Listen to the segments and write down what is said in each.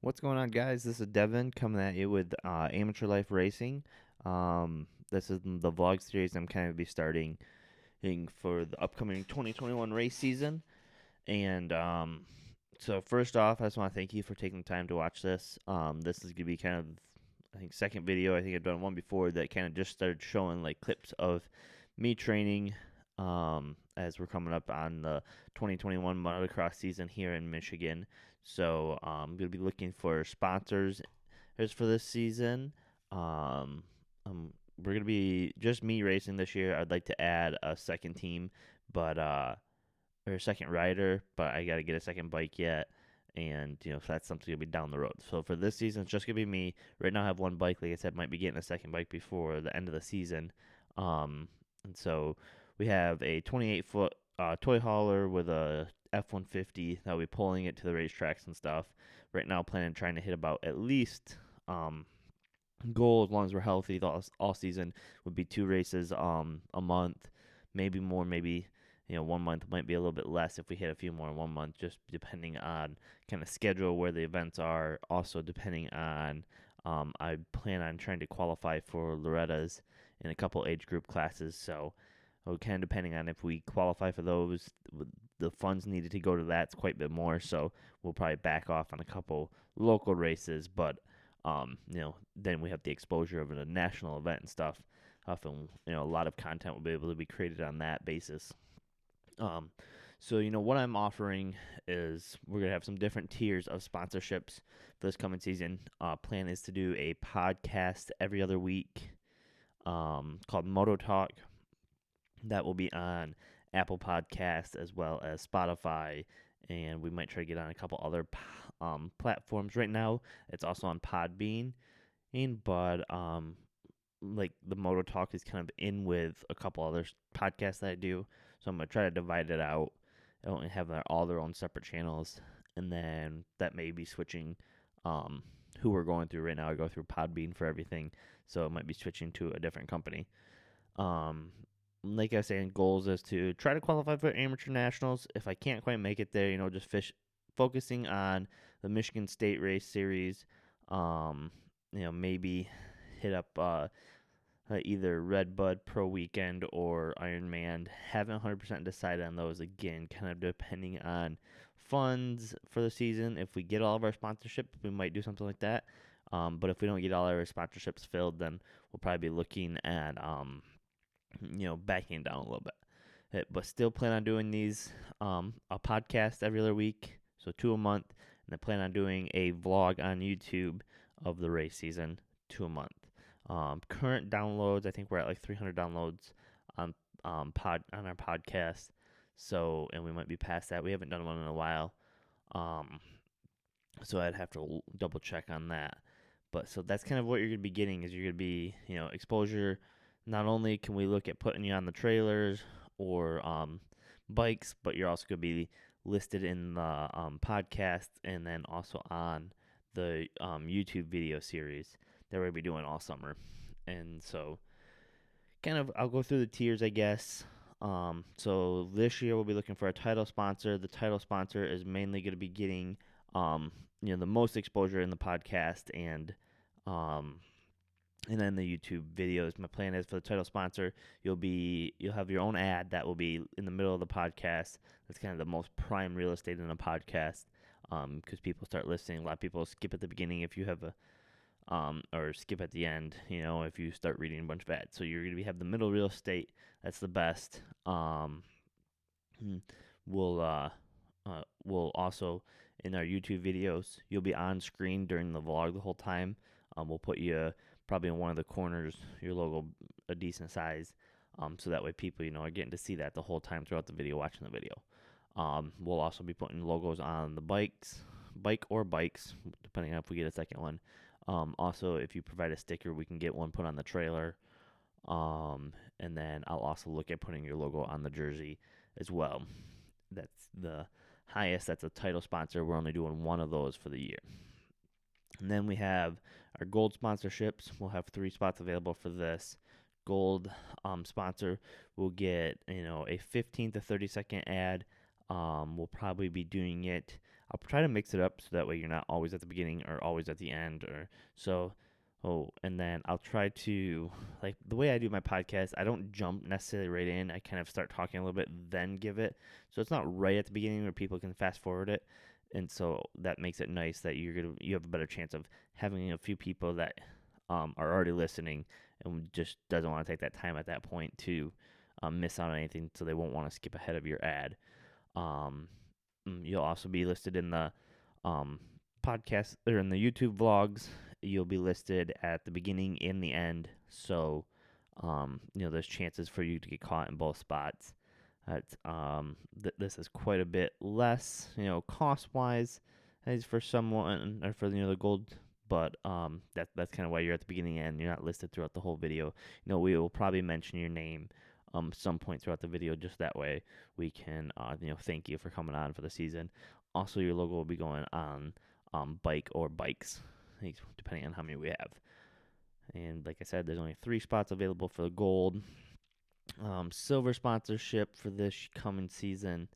What's going on, guys? This is Devin coming at you with Amateur Life Racing. This is the vlog series I'm kind of be starting for the upcoming 2021 race season. And so, first off, I just want to thank you for taking the time to watch this. This is going to be kind of, I think, second video. I think I've done one before that kind of just started showing like clips of me training as we're coming up on the 2021 motocross season here in Michigan. So I'm going to be looking for sponsors for this season. Um, we're going to be just me racing this year. I'd like to add a second team, but or a second rider, but I got to get a second bike yet. And so that's something gonna be down the road. So for this season, it's just gonna be me. Right now, I have one bike. Like I said, might be getting a second bike before the end of the season. And so we have a 28-foot toy hauler with a F-150 that will be pulling it to the racetracks and stuff. Right now, planning trying to hit about at least goal as long as we're healthy all season would be two races a month, maybe more, maybe 1 month might be a little bit less if we hit a few more in 1 month, just depending on kind of schedule where the events are. Also depending on I plan on trying to qualify for Loretta's in a couple age group classes, so kind of depending on if we qualify for those, the funds needed to go to that's quite a bit more, so we'll probably back off on a couple local races, but then we have the exposure of a national event and stuff. Often, a lot of content will be able to be created on that basis. Um, so what I'm offering is we're gonna have some different tiers of sponsorships for this coming season. Plan is to do a podcast every other week, called Moto Talk. That will be on Apple Podcasts as well as Spotify, and we might try to get on a couple other platforms. Right now, it's also on Podbean, but like the Moto Talk is kind of in with a couple other podcasts that I do, so I'm gonna try to divide it out. I don't have all their own separate channels, and then that may be switching. Who we're going through right now, I go through Podbean for everything, so it might be switching to a different company. Um, like I was saying, goals is to try to qualify for amateur nationals. If I can't quite make it there, just focusing on the Michigan State Race Series. Maybe hit up either Redbud Pro Weekend or Ironman. Haven't 100% decided on those again, kind of depending on funds for the season. If we get all of our sponsorships, we might do something like that. But if we don't get all our sponsorships filled, then we'll probably be looking at backing down a little bit. But still plan on doing these a podcast every other week, so 2 a month, and I plan on doing a vlog on YouTube of the race season, 2 a month. Current downloads, I think we're at like 300 downloads on on our podcast. So, and we might be past that. We haven't done one in a while. Um, so I'd have to double check on that. But so that's kind of what you're going to be getting is you're going to be, exposure. Not only can we look at putting you on the trailers or bikes, but you're also going to be listed in the podcast and then also on the YouTube video series that we're going to be doing all summer. And so kind of I'll go through the tiers, I guess. So this year we'll be looking for a title sponsor. The title sponsor is mainly going to be getting the most exposure in the podcast um, and then the YouTube videos. My plan is for the title sponsor, you'll have your own ad that will be in the middle of the podcast. That's kind of the most prime real estate in a podcast because people start listening. A lot of people skip at the beginning if you have or skip at the end, if you start reading a bunch of ads. So you're going to have the middle real estate. That's the best. We'll we'll also in our YouTube videos, you'll be on screen during the vlog the whole time. We'll put you probably in one of the corners, your logo a decent size, so that way people are getting to see that the whole time throughout the video, watching the video. We'll also be putting logos on the bike or bikes, depending on if we get a second one. Also, if you provide a sticker, we can get one put on the trailer. And then I'll also look at putting your logo on the jersey as well. That's the highest. That's a title sponsor. We're only doing one of those for the year. And then we have our gold sponsorships. We'll have 3 spots available for this. Gold sponsor will get a 15 to 30 second ad. We'll probably be doing it. I'll try to mix it up so that way you're not always at the beginning or always at the end or so. Oh, and then I'll try to, like, the way I do my podcast, I don't jump necessarily right in. I kind of start talking a little bit, then give it. So it's not right at the beginning where people can fast forward it. And so that makes it nice that you have a better chance of having a few people that are already listening and just doesn't want to take that time at that point to miss out on anything, so they won't want to skip ahead of your ad. Um, you'll also be listed in the um, podcast or in the YouTube vlogs. You'll be listed at the beginning and the end, so there's chances for you to get caught in both spots. This is quite a bit less, cost wise, as for someone or for the gold. But that's kind of why you're at the beginning and you're not listed throughout the whole video. We will probably mention your name some point throughout the video, just that way we can thank you for coming on for the season. Also, your logo will be going on bike or bikes, depending on how many we have. And like I said, there's only 3 spots available for the gold. Silver sponsorship for this coming season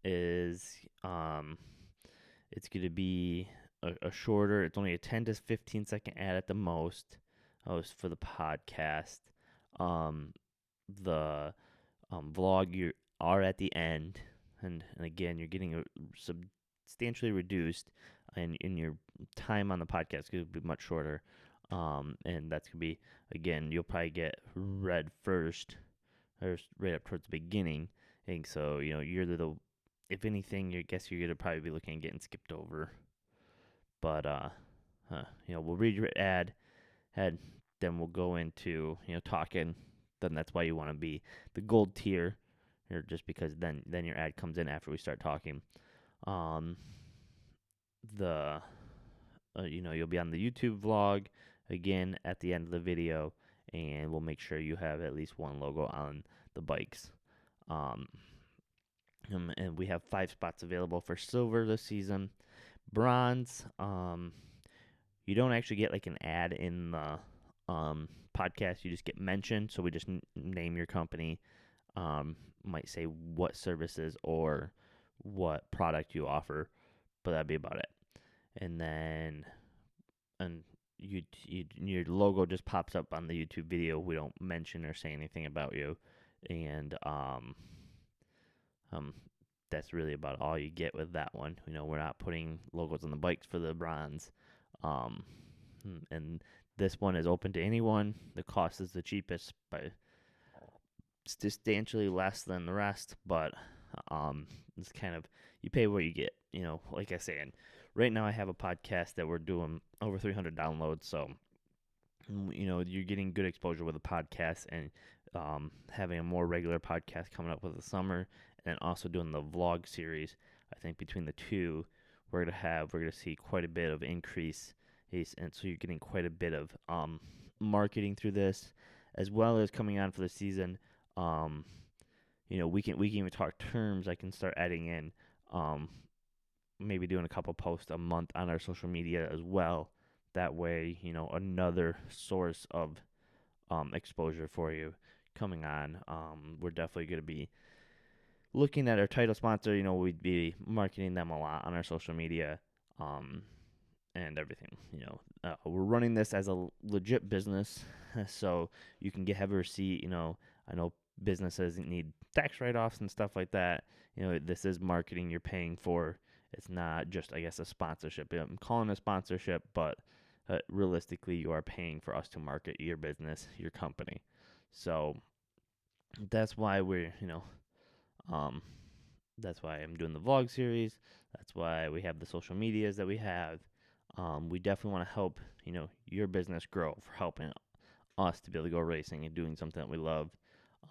is it's going to be a shorter. It's only a 10 to 15 second ad at the most. For the podcast. The vlog you are at the end, and again you're getting a substantially reduced, and in your time on the podcast could be much shorter. And that's gonna be, again, you'll probably get read first or right up towards the beginning, and so you're the if anything, I guess you're gonna probably be looking at getting skipped over. But we'll read your ad, and then we'll go into talking. Then that's why you want to be the gold tier, or just because then your ad comes in after we start talking. You'll be on the YouTube vlog again at the end of the video, and we'll make sure you have at least one logo on the bikes. And we have 5 spots available for silver this season. Bronze, you don't actually get like an ad in the podcast. You just get mentioned, so we just name your company, might say what services or what product you offer, but that'd be about it. And then your logo just pops up on the YouTube video. We don't mention or say anything about you, and that's really about all you get with that one. We're not putting logos on the bikes for the bronze. And this one is open to anyone. The cost is the cheapest by substantially less than the rest, but it's kind of, you pay what you get. Like I said, right now I have a podcast that we're doing over 300 downloads, so you're getting good exposure with a podcast, and having a more regular podcast coming up with the summer, and also doing the vlog series. I think between the two, we're gonna see quite a bit of increase, and so you're getting quite a bit of marketing through this, as well as coming on for the season. We can even talk terms. I can start adding in, maybe doing a couple posts a month on our social media as well. That way, another source of exposure for you coming on. We're definitely going to be looking at our title sponsor. We'd be marketing them a lot on our social media, and everything. We're running this as a legit business, so you can have a receipt. I know businesses need tax write-offs and stuff like that. This is marketing you're paying for. It's not just, I guess, a sponsorship. I'm calling it a sponsorship, but realistically, you are paying for us to market your business, your company. So that's why that's why I'm doing the vlog series. That's why we have the social medias that we have. We definitely want to help, your business grow, for helping us to be able to go racing and doing something that we love.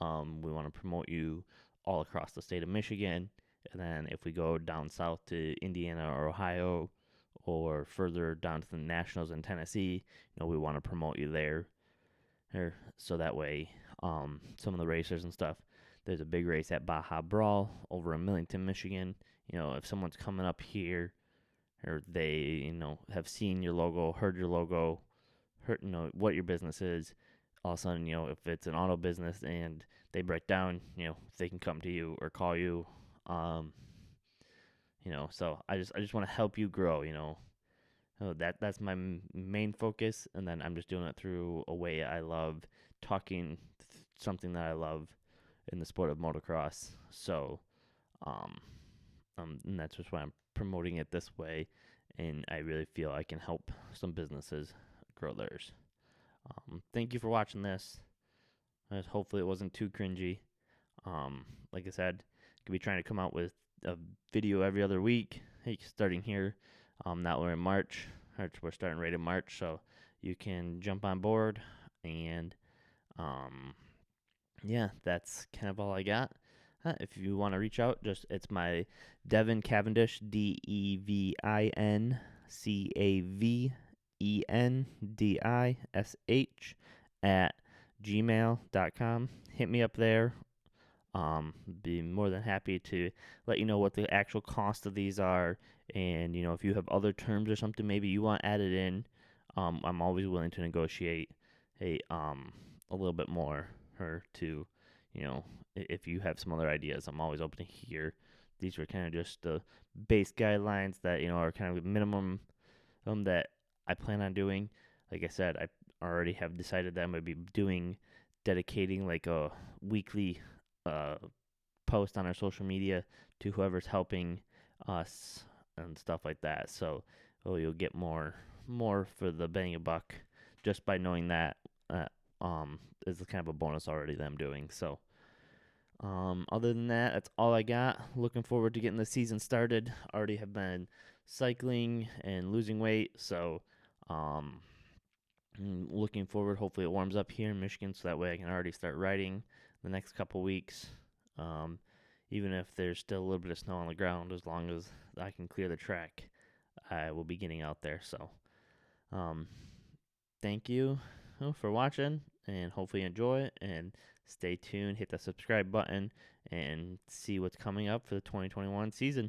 We want to promote you all across the state of Michigan. And then if we go down south to Indiana or Ohio, or further down to the Nationals in Tennessee, we want to promote you there. So that way, some of the racers and stuff, there's a big race at Baja Brawl over in Millington, Michigan. If someone's coming up here, or they, have seen your logo, heard your logo, heard, what your business is, all of a sudden, if it's an auto business and they break down, they can come to you or call you. So I just want to help you grow. So that's my main focus, and then I'm just doing it through a way I love talking something that I love in the sport of motocross. So, um, and that's just why I'm promoting it this way, and I really feel I can help some businesses grow theirs. Thank you for watching this. Hopefully it wasn't too cringy. Like I said, could be trying to come out with a video every other week. Hey, starting here. Now we're in March. We're starting right in March, so you can jump on board. And um, yeah, that's kind of all I got. If you want to reach out, it's my Devin Cavendish, DevinCavendish at gmail.com. Hit me up there. Be more than happy to let you know what the actual cost of these are, and if you have other terms or something maybe you want added in, I'm always willing to negotiate a little bit more, or to, if you have some other ideas, I'm always open to hear. These were kind of just the base guidelines that are kind of minimum that I plan on doing. Like I said, I already have decided that I'm going to be dedicating like a weekly uh, post on our social media to whoever's helping us and stuff like that. So you'll get more for the bang a buck just by knowing that. Is kind of a bonus already that I'm doing. So other than that, that's all I got. Looking forward to getting the season started. Already have been cycling and losing weight, so um, looking forward. Hopefully, it warms up here in Michigan, so that way I can already start riding the next couple weeks. Um, Even if there's still a little bit of snow on the ground, as long as I can clear the track, I will be getting out there. So, um, thank you for watching, and hopefully you enjoy it, and stay tuned, hit the subscribe button, and see what's coming up for the 2021 season.